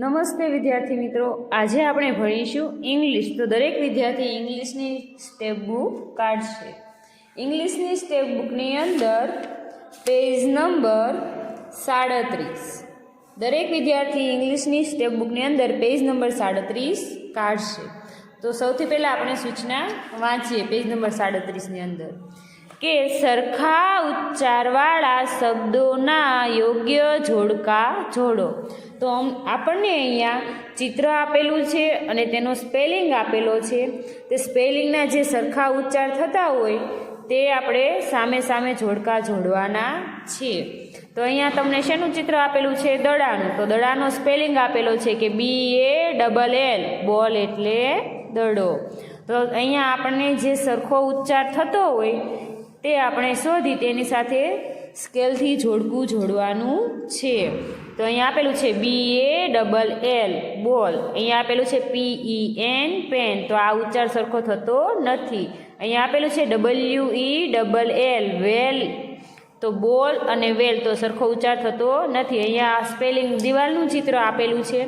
નમસ્તે વિદ્યાર્થી મિત્રો, આજે આપણે ભણીશું ઇંગ્લિશ. તો દરેક વિદ્યાર્થી ઇંગ્લિશની સ્ટેપ બુક કાઢશે. ઇંગ્લિશની સ્ટેપ બુકની અંદર પેજ નંબર 37. દરેક વિદ્યાર્થી ઇંગ્લિશની સ્ટેપ બુકની અંદર પેજ નંબર 37 કાઢશે. તો સૌથી પહેલાં આપણે સૂચના વાંચીએ પેજ નંબર 37ની અંદર કે સરખા ઉચ્ચારવાળા શબ્દોના યોગ્ય જોડકા જોડો. તો આપણને અહીંયા ચિત્ર આપેલું છે અને તેનો સ્પેલિંગ આપેલો છે. તે સ્પેલિંગના જે સરખા ઉચ્ચાર થતા હોય તે આપણે સામે સામે જોડકા જોડવાના છે. તો અહીંયા તમને શેનું ચિત્ર આપેલું છે? દડાનું. તો દડાનો સ્પેલિંગ આપેલો છે કે BALL, બોલ એટલે દડો. તો અહીંયા આપણને જે સરખો ઉચ્ચાર થતો હોય તે આપણે શોધી તેની સાથે સ્કેલથી જોડકું જોડવાનું છે. તો અહીંયા આપેલું છે BALL, બોલ. અહીંયા આપેલું છે PEN, પેન. તો આ ઉચ્ચાર સરખો થતો નથી. અહીંયા આપેલું છે WELL, વેલ. તો બોલ અને વેલ તો સરખો ઉચ્ચાર થતો નથી. અહીંયા સ્પેલિંગ દિવાલનું ચિત્ર આપેલું છે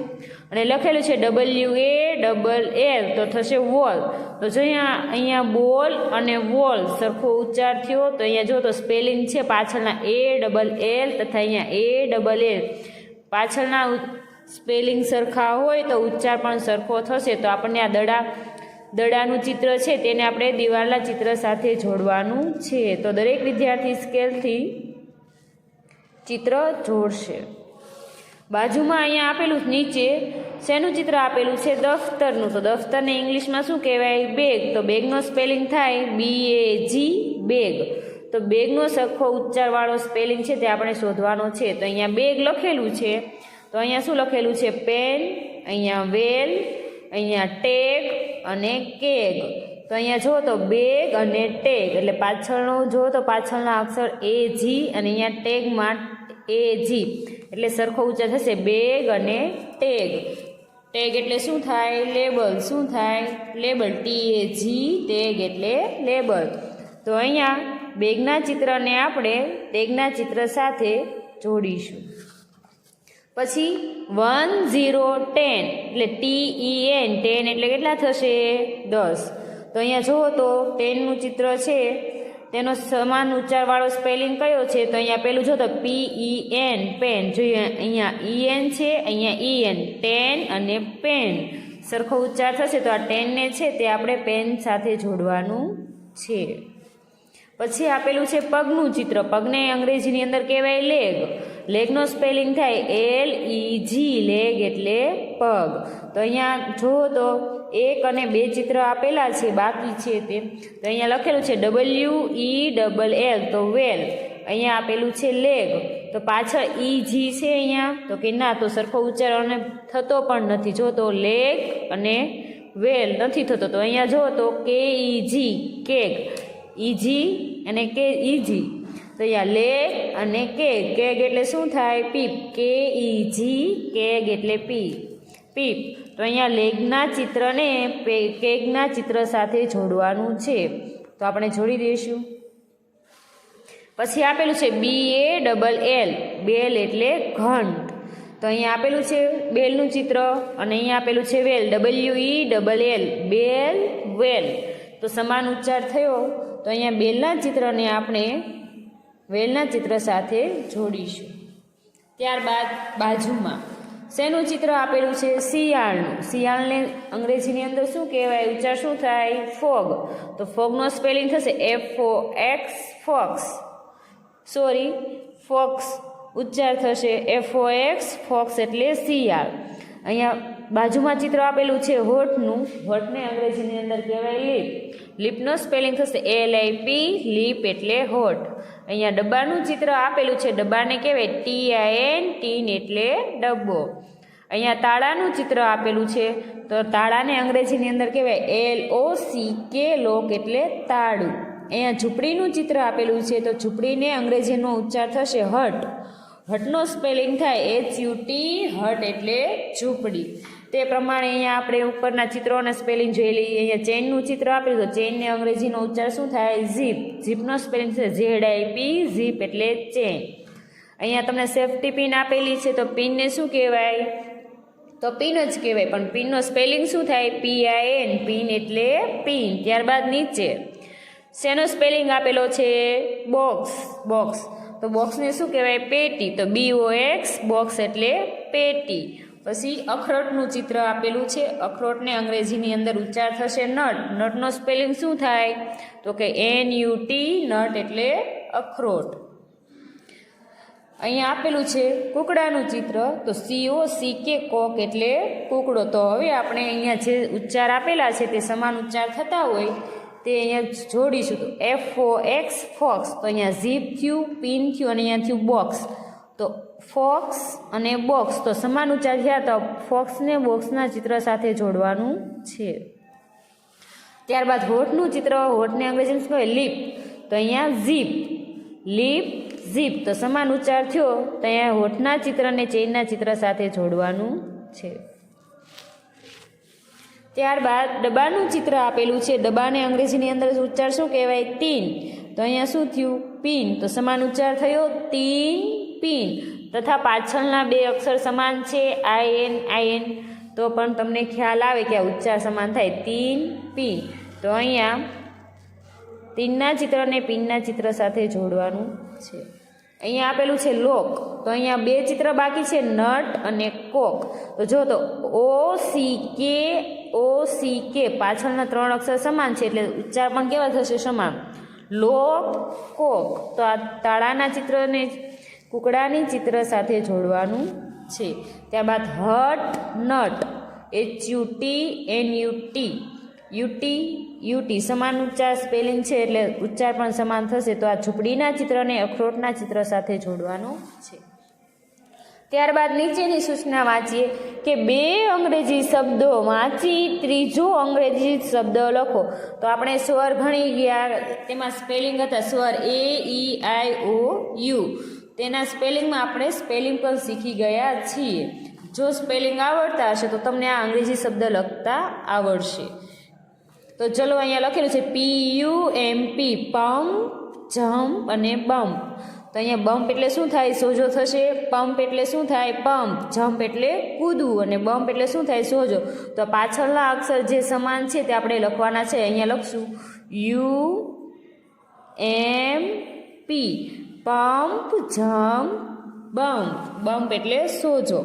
અને લખેલું છે WALL, તો થશે વોલ. તો જો અહીંયા બોલ અને વોલ સરખો ઉચ્ચાર થયો. તો અહીંયા જો તો સ્પેલિંગ છે પાછળના ALL તથા અહીંયા ALL. પાછળના સ્પેલિંગ સરખા હોય તો ઉચ્ચાર પણ સરખો થશે. તો આપણને આ દડાનું ચિત્ર છે તેને આપણે દિવાલના ચિત્ર સાથે જોડવાનું છે. તો દરેક વિદ્યાર્થી સ્કેલથી ચિત્ર જોડશે. બાજુમાં અહીંયા આપેલું નીચે શેનું ચિત્ર આપેલું છે? દફતરનું. તો દફતરને ઇંગ્લિશમાં શું કહેવાય? બેગ. તો બેગનો સ્પેલિંગ થાય BAG, બેગ. તો બેગનો સરખો ઉચ્ચારવાળો સ્પેલિંગ છે તે આપણે શોધવાનો છે. તો અહીંયા બેગ લખેલું છે. તો અહીંયા શું લખેલું છે? પેન, અહીંયા વેલ, અહીંયા ટેગ અને કેગ. તો અહીંયા જો તો બેગ અને ટેગ એટલે પાછળનો જો તો પાછળના અક્ષર AG અને અહીંયા ટેગમાં AG એટલે સરખો ઉચ્ચાર થશે બેગ અને ટેગ. ટેગ એટલે શું થાય? લેબલ. શું થાય? લેબલ. TAG, ટેગ એટલે લેબલ. તો અહીંયા બેગના ચિત્રને આપણે ટેગના ચિત્ર સાથે જોડીશું. પછી 1 0 10 એટલે TEN, 10 એટલે કેટલા થશે? 10. તો અહીંયા જુઓ તો 10નું ચિત્ર છે તેનો સમાન ઉચ્ચારવાળો સ્પેલિંગ કયો છે? તો અહીંયા પેલું જો તો PEN, પેન. જોઈએ અહીંયા EN છે, અહીંયા EN, 10 અને પેન. સરખો ઉચ્ચાર થશે તો આ 10ને છે તે આપણે પેન સાથે જોડવાનું છે. પછી આપેલું છે પગનું ચિત્ર. પગને અંગ્રેજીની અંદર કહેવાય લેગ. લેગનો સ્પેલિંગ થાય LEG, લેગ એટલે પગ. તો અહીંયા જુઓ તો 1 અને 2 ચિત્ર આપેલા છે બાકી છે તે. તો અહીંયા લખેલું છે WELL, તો વેલ. અહીંયા આપેલું છે લેગ. તો પાછળ EG છે અહીંયા. તો કે ના, તો સરખો ઉચ્ચાર અને થતો પણ નથી. જો તો લેગ અને વેલ નથી થતો. તો અહીંયા જો તો KEG, કેગ. EG અને EG. તો અહીંયા લેગ અને કેગ. કેગ એટલે શું થાય? પીપ. KEG, કેગ એટલે પીપ. તો અહીંયા લેગના ચિત્રને કેગના ચિત્ર સાથે જોડવાનું છે. તો આપણે જોડી દઈશું. પછી આપેલું છે BALL, બેલ એટલે ઘંટ. તો અહીંયા આપેલું છે બેલનું ચિત્ર અને અહીંયા આપેલું છે વેલ, WELL, બેલ, વેલ. તો સમાન ઉચ્ચાર થયો. તો અહીંયા બેલના ચિત્રને આપણે વેલના ચિત્ર સાથે જોડીશું. ત્યારબાદ બાજુમાં શેનું ચિત્ર આપેલું છે? શિયાળનું. શિયાળને અંગ્રેજીની અંદર શું કહેવાય? ઉચ્ચાર શું થાય? ફોગ. તો ફોગનો સ્પેલિંગ થશે FOX, ફોક્સ. ફોક્સ ઉચ્ચાર થશે FOX, ફોક્સ એટલે શિયાળ. અહીંયા બાજુમાં ચિત્ર આપેલું છે હોઠનું. હોઠને અંગ્રેજીની અંદર કહેવાય લીપ. લીપનો સ્પેલિંગ થશે LIP, લીપ એટલે હોઠ. અહીંયા ડબ્બાનું ચિત્ર આપેલું છે. ડબ્બાને કહેવાય TIN, ટીન એટલે ડબ્બો. અહીંયા તાળાનું ચિત્ર આપેલું છે. તો તાળાને અંગ્રેજીની અંદર કહેવાય LOCK, લોક એટલે તાળું. અહીંયા ઝૂંપડીનું ચિત્ર આપેલું છે. તો ઝૂંપડીને અંગ્રેજીનો ઉચ્ચાર થશે હટ. હટનો સ્પેલિંગ થાય HUT, હટ એટલે ઝૂંપડી. તે પ્રમાણે અહીંયા આપણે ઉપરના ચિત્રોના સ્પેલિંગ જોઈ લઈએ. અહીંયા ચેનનું ચિત્ર આપેલું. તો ચેનને અંગ્રેજીનો ઉચ્ચાર શું થાય? ઝીપ. ઝીપનો સ્પેલિંગ છે ZIP, ઝીપ એટલે ચેન. અહીંયા તમને સેફ્ટી પિન આપેલી છે. તો પિનને શું કહેવાય? તો પિન જ કહેવાય, પણ પિનનો સ્પેલિંગ શું થાય? PIN, પિન એટલે પિન. ત્યારબાદ નીચે શેનો સ્પેલિંગ આપેલો છે? Box, box. તો બોક્સને શું કહેવાય? પેટી. તો BOX, બોક્સ એટલે પેટી. પછી અખરોટનું ચિત્ર આપેલું છે. અખરોટને અંગ્રેજીની અંદર ઉચ્ચાર થશે નટ. નટનો સ્પેલિંગ શું થાય? તો કે NUT, નટ એટલે અખરોટ. અહીંયા આપેલું છે કૂકડાનું ચિત્ર. તો COCK, કોક એટલે કૂકડો. તો હવે આપણે અહીંયા જે ઉચ્ચાર આપેલા છે તે સમાન ઉચ્ચાર થતા હોય તે અહીંયા જોડીશું. તો FOX, ફોક્સ. તો અહીંયા ઝીપ થયું, પિન થયું અને અહીંયા થયું બોક્સ. તો ફોક્સ અને બોક્સ તો સમાન ઉચ્ચાર થયા. તો ફોક્સને બોક્સના ચિત્ર સાથે જોડવાનું છે. ત્યારબાદ હોઠનું ચિત્ર. હોઠને અંગ્રેજીમાં શું કહેવાય? લીપ. તો અહીંયા ઝીપ, લીપ, ઝીપ. તો સમાન ઉચ્ચાર થયો. તો અહીંયા હોઠના ચિત્રને ચેઇનના ચિત્ર સાથે જોડવાનું છે. ત્યારબાદ ડબ્બાનું ચિત્ર આપેલું છે. ડબ્બાને અંગ્રેજીની અંદર ઉચ્ચાર શું કહેવાય? તીન. તો અહીંયા શું થયું? પિન. તો સમાન ઉચ્ચાર થયો તીન, પિન. તથા પાછળના બે અક્ષર સમાન છે, IN. તો પણ તમને ખ્યાલ આવે કે આ ઉચ્ચાર સમાન થાય, તીન, પિન. તો અહીંયા તીનના ચિત્રને પિનના ચિત્ર સાથે જોડવાનું છે. અહીંયા આપેલું છે લોક. તો અહીંયા બે ચિત્ર બાકી છે, નટ અને કોક. તો જો તો OCK, પાછળના ત્રણ અક્ષર સમાન છે એટલે ઉચ્ચાર પણ કેવા થશે? સમાન. લોક, કોક. તો આ તાળાના ચિત્રને કૂકડાની ચિત્ર સાથે જોડવાનું છે. ત્યારબાદ હટ, નટ. HUT, NUT, સમાન ઉચ્ચાર સ્પેલિંગ છે એટલે ઉચ્ચાર પણ સમાન થશે. તો આ ઝૂંપડીના ચિત્રને અખરોટના ચિત્ર સાથે જોડવાનું છે. ત્યારબાદ નીચેની સૂચના વાંચીએ કે બે અંગ્રેજી શબ્દો વાંચી ત્રીજો અંગ્રેજી શબ્દ લખો. તો આપણે સ્વર ભણી ગયા, તેમાં સ્પેલિંગ હતા સ્વર AEIOU. તેના સ્પેલિંગમાં આપણે સ્પેલિંગ પણ શીખી ગયા છીએ. જો સ્પેલિંગ આવડતા હશે તો તમને આ અંગ્રેજી શબ્દ લખતા આવડશે. તો ચલો અહીંયા લખેલું છે PUMP, પંપ, જમ્પ અને બમ્પ. તો અહીંયા બમ્પ એટલે શું થાય? સોજો થશે. પંપ એટલે શું થાય? પંપ. જમ્પ એટલે કૂદવું અને બમ્પ એટલે શું થાય? સોજો. તો પાછળના અક્ષર જે સમાન છે તે આપણે લખવાના છે. અહીંયા લખશું UMP, pump, jump, bump. Bump એટલે સોજો.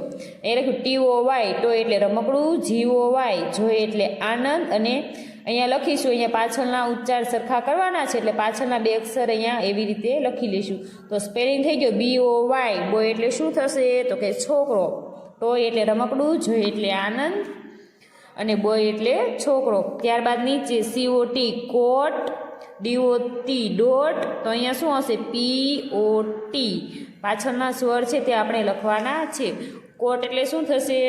એ લખ્યું TOY, ટોય એટલે રમકડું. GOY, જોય એટલે આનંદ. અને અહીંયા લખીશું, અહીંયા પાછળના ઉચ્ચાર સરખા કરવાના છે એટલે પાછળના બે અક્ષર અહીંયા એવી રીતે લખી લઈશું. તો સ્પેલિંગ થઈ ગયો BOY. બોય એટલે શું થશે? તો કે છોકરો. ટોય એટલે રમકડું. જોય એટલે આનંદ અને બોય એટલે છોકરો. ત્યારબાદ નીચે COT, કોટ. DOT, dot. તો અહીંયા શું હશે? POT. પાછળના સ્વર છે તે આપણે લખવાના છે. કોટ એટલે શું થશે?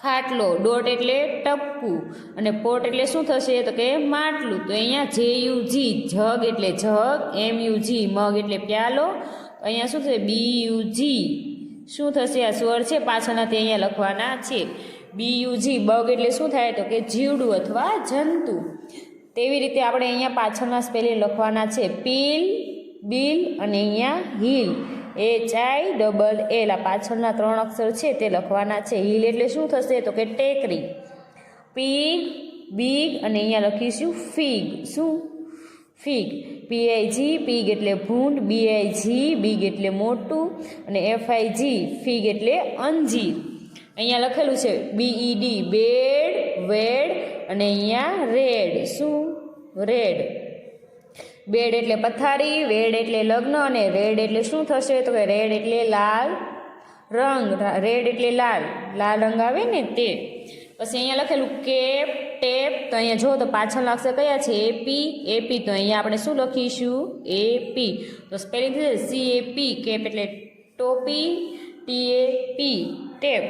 ખાટલો. ડોટ એટલે ટપકું અને પોટ એટલે શું થશે? તો કે માટલું. તો અહીંયા JUG, જગ એટલે જગ. MUG, મગ એટલે પ્યાલો. અહીંયા શું થશે? BUG, શું થશે? આ સ્વર છે પાછળના તે અહીંયા લખવાના છે. BUG, બગ એટલે શું થાય? તો કે જીવડું અથવા જંતુ. તેવી રીતે આપણે અહીંયા પાછળના સ્પેલિંગ લખવાના છે. પીલ, બિલ અને અહીંયા હિલ. HILL. આ પાછળના ત્રણ અક્ષર છે તે લખવાના છે. હિલ એટલે શું થશે? તો કે ટેકરી. પીગ, બીગ અને અહીંયા લખીશું ફીગ. શું? ફીગ. PIG, પીગ એટલે ભૂંડ. BIG, બીગ એટલે મોટું. અને FIG, ફીગ એટલે અંજીર. અહીંયા લખેલું છે BED, બેડ, વેડ અને અહીંયા રેડ. શું? રેડ. બેડ એટલે પથારી, વેડ એટલે લગ્ન અને રેડ એટલે શું થશે? તો કે રેડ એટલે લાલ રંગ. રેડ એટલે લાલ, લાલ રંગ આવે ને તે. પછી અહીંયા લખેલું કેપ, ટેપ. તો અહીંયા જો તો પાછળના અક્ષર કયા છે? AP. તો અહીંયા આપણે શું લખીશું? AP. તો સ્પેલિંગ થશે CAP, કેપ એટલે ટોપી. TAP, tap.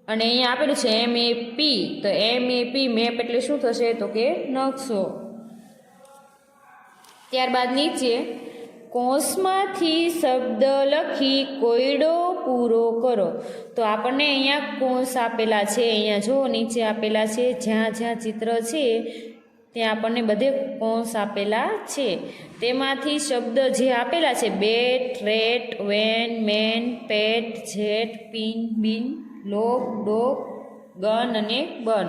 અને અહીંયા આપેલું છે MAP. તો MAP, મેપ એટલે શું થશે? તો કે નકશો. ત્યારબાદ નીચે કૌંસમાંથી શબ્દ લખી કોયડો પૂરો કરો. તો આપણને અહીંયા કૌંસ આપેલા છે. અહીંયા જો નીચે આપેલા છે, જ્યાં જ્યાં ચિત્ર છે ત્યાં આપણને બધે કૌંસ આપેલા છે. તેમાંથી શબ્દ જે આપેલા છે બેટ, રેટ, વેન, મેન, પેટ, જેટ, પિન, બિન, લોક, ડોગ, ગન અને બન.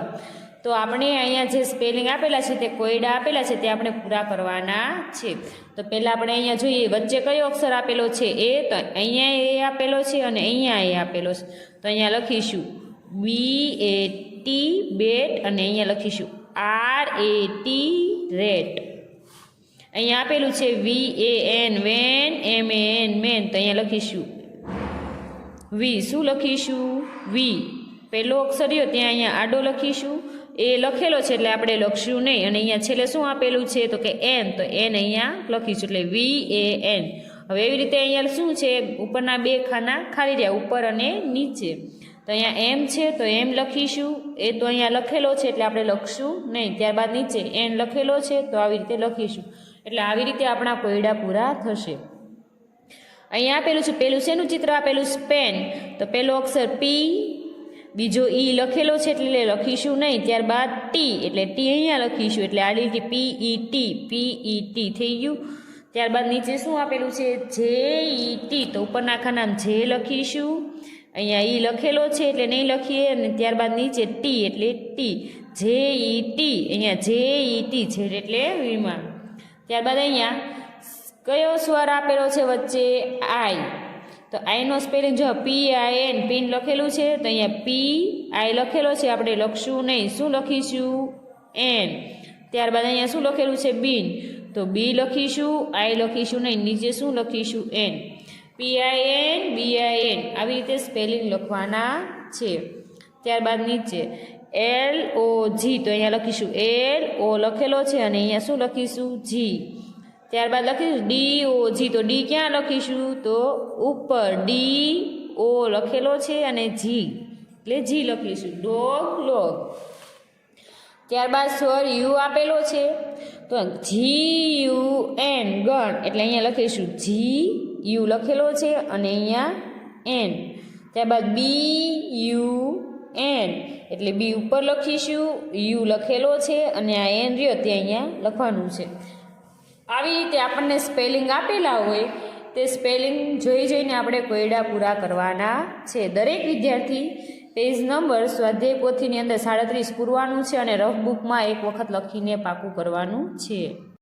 તો આપણે અહીંયા જે સ્પેલિંગ આપેલા છે તે કોયડા આપેલા છે તે આપણે પૂરા કરવાના છે. તો પહેલાં આપણે અહીંયા જોઈએ વચ્ચે કયો અક્ષર આપેલો છે એ, તો અહીંયા એ આપેલો છે અને અહીંયા એ આપેલો છે. તો અહીંયા લખીશું BAT બેટ અને અહીંયા લખીશું RAT રેટ. અહીંયા આપેલું છે VAN વેન, MAN મેન, તો અહીંયા લખીશું વી. શું લખીશું? વી. પહેલો અક્ષર રહ્યો ત્યાં અહીંયા આડો લખીશું, એ લખેલો છે એટલે આપણે લખશું નહીં. અને અહીંયા છેલ્લે શું આપેલું છે તો કે એન, તો એન અહીંયા લખીશું એટલે VAN. હવે એવી રીતે અહીંયા શું છે ઉપરના બે ખાના ખાલી રહ્યા, ઉપર અને નીચે. તો અહીંયા એમ છે તો એમ લખીશું, એ તો અહીંયા લખેલો છે એટલે આપણે લખશું નહીં. ત્યારબાદ નીચે એન લખેલો છે તો આવી રીતે લખીશું. એટલે આવી રીતે આપણા કોયડા પૂરા થશે. અહીંયા આપેલું છે, પેલું શેનું ચિત્ર આપેલું? પેન. તો પહેલો અક્ષર પી, બીજો ઈ લખેલો છે એટલે લખીશું નહીં. ત્યારબાદ ટી એટલે ટી અહીંયા લખીશું એટલે આડી રીતે PET થઈ ગયું. ત્યારબાદ નીચે શું આપેલું છે? JET, તો ઉપરના ખાનામાં જે લખીશું, અહીંયા ઈ લખેલો છે એટલે નહીં લખીએ. અને ત્યારબાદ નીચે ટી એટલે ટી, JET, અહીંયા JET છે એટલે વિમાન. ત્યારબાદ અહીંયા કયો સ્વર આપેલો છે વચ્ચે? આઈ. તો આઈનો સ્પેલિંગ જો PIN, પિન લખેલું છે તો અહીંયા PI લખેલો છે, આપણે લખશું નહીં. શું લખીશું? એન. ત્યારબાદ અહીંયા શું લખેલું છે? બિન, તો બી લખીશું, આઈ લખીશું નહીં, નીચે શું લખીશું? એન. PIN BIN આવી રીતે સ્પેલિંગ લખવાના છે. ત્યારબાદ નીચે LOG, તો અહીંયા લખીશું LO લખેલો છે અને અહીંયા શું લખીશું? જી. ત્યારબાદ લખીશું DOG, તો ડી ક્યાં લખીશું? તો ઉપર DO લખેલો છે અને જી એટલે જી લખીશું. Dog, log. ત્યારબાદ સ્વર યુ આપેલો છે તો GUN ગણ એટલે અહીંયા લખીશું GU લખેલો છે અને અહીંયા N. ત્યારબાદ BUN એટલે બી ઉપર લખીશું, યુ લખેલો છે અને આ એન રહ્યો તે અહીંયા લખવાનું છે. આવી રીતે આપણને સ્પેલિંગ આપેલા હોય તે સ્પેલિંગ જોઈને આપણે કોયડા પૂરા કરવાના છે. દરેક વિદ્યાર્થી પેજ નંબર સ્વાધ્યાય પોથીની અંદર 37 પૂરવાનું છે અને રફ બુકમાં એક વખત લખીને પાકું કરવાનું છે.